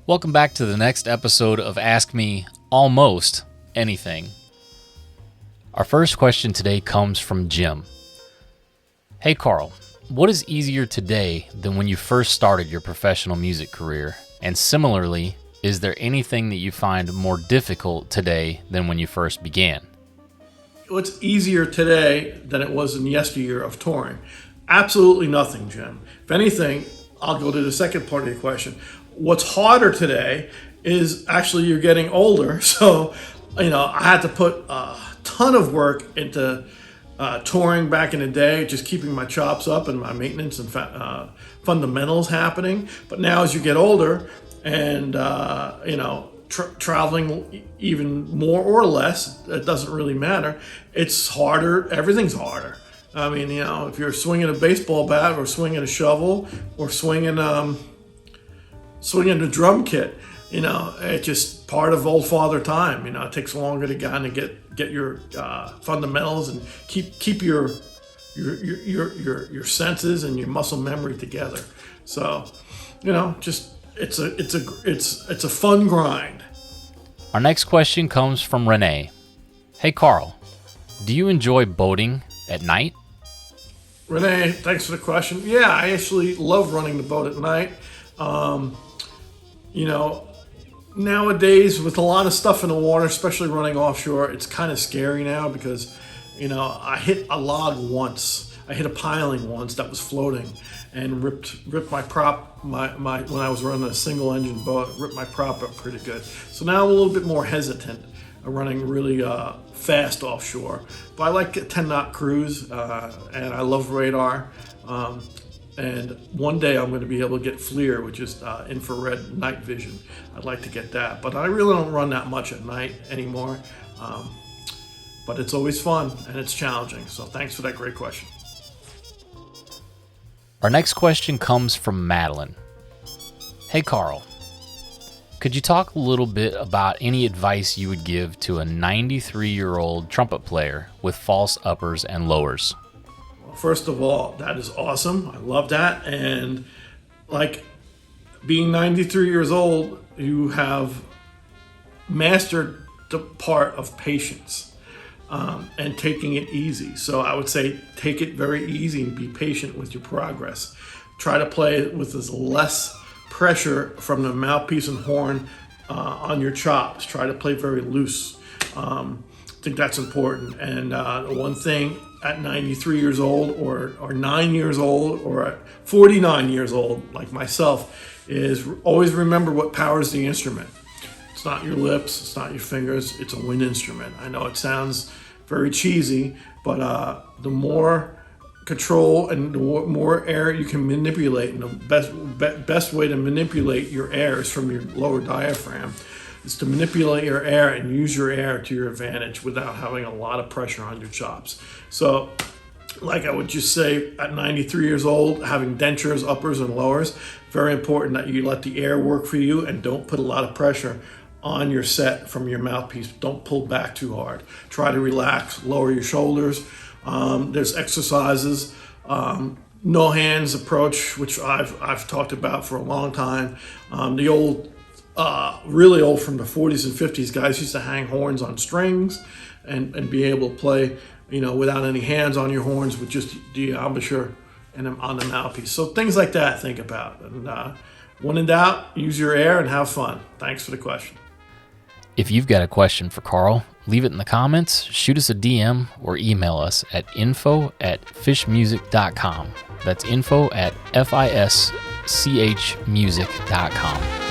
Welcome back to the next episode of Ask Me Almost Anything. Our first question today comes from Jim. Hey Carl, what is easier today than when you first started your professional music career? And similarly, is there anything that you find more difficult today than when you first began? What's easier today than it was in yesteryear of touring? Absolutely nothing, Jim. If anything, I'll go to the second part of your question. What's harder today is actually you're getting older. So, I had to put a ton of work into touring back in the day, just keeping my chops up and my maintenance and fundamentals happening. But now as you get older and, traveling even more or less, it doesn't really matter. It's harder. Everything's harder. I mean, if you're swinging a baseball bat or swinging a shovel or swinging a drum kit, it's just part of old father time. It takes longer to kind of get your fundamentals and keep your senses and your muscle memory together. So, it's a fun grind. Our next question comes from Renee. Hey Carl, do you enjoy boating at night? Renee, thanks for the question. Yeah, I actually love running the boat at night. Nowadays with a lot of stuff in the water, especially running offshore, it's kind of scary now because, I hit a log once. I hit a piling once that was floating and ripped my prop, my when I was running a single engine boat, ripped my prop up pretty good. So now I'm a little bit more hesitant running really fast offshore. But I like a 10 knot cruise and I love radar. And one day I'm going to be able to get FLIR, which is infrared night vision. I'd like to get that. But I really don't run that much at night anymore. But it's always fun and it's challenging. So thanks for that great question. Our next question comes from Madeline. Hey Carl, could you talk a little bit about any advice you would give to a 93-year-old trumpet player with false uppers and lowers? Well, first of all, that is awesome. I love that. And being 93 years old, you have mastered the part of patience and taking it easy. So I would say take it very easy and be patient with your progress. Try to play with as less pressure from the mouthpiece and horn on your chops. Try to play very loose. I think that's important. And one thing at 93 years old or 9 years old or at 49 years old, like myself, is always remember what powers the instrument. It's not your lips, it's not your fingers, it's a wind instrument. I know it sounds very cheesy, but the more control and the more air you can manipulate, and the best way to manipulate your air is from your lower diaphragm, is to manipulate your air and use your air to your advantage without having a lot of pressure on your chops. So I would just say at 93 years old, having dentures, uppers and lowers, very important that you let the air work for you and don't put a lot of pressure on your set from your mouthpiece. Don't pull back too hard. Try to relax, lower your shoulders. There's exercises, no hands approach, which I've talked about for a long time. The old, really old from the 40s and 50s, guys used to hang horns on strings and be able to play, without any hands on your horns with just the embouchure and on the mouthpiece. So things like that, think about. And when in doubt, use your air and have fun. Thanks for the question. If you've got a question for Carl, leave it in the comments, shoot us a DM, or email us at info@fischmusic.com. That's info@fischmusic.com.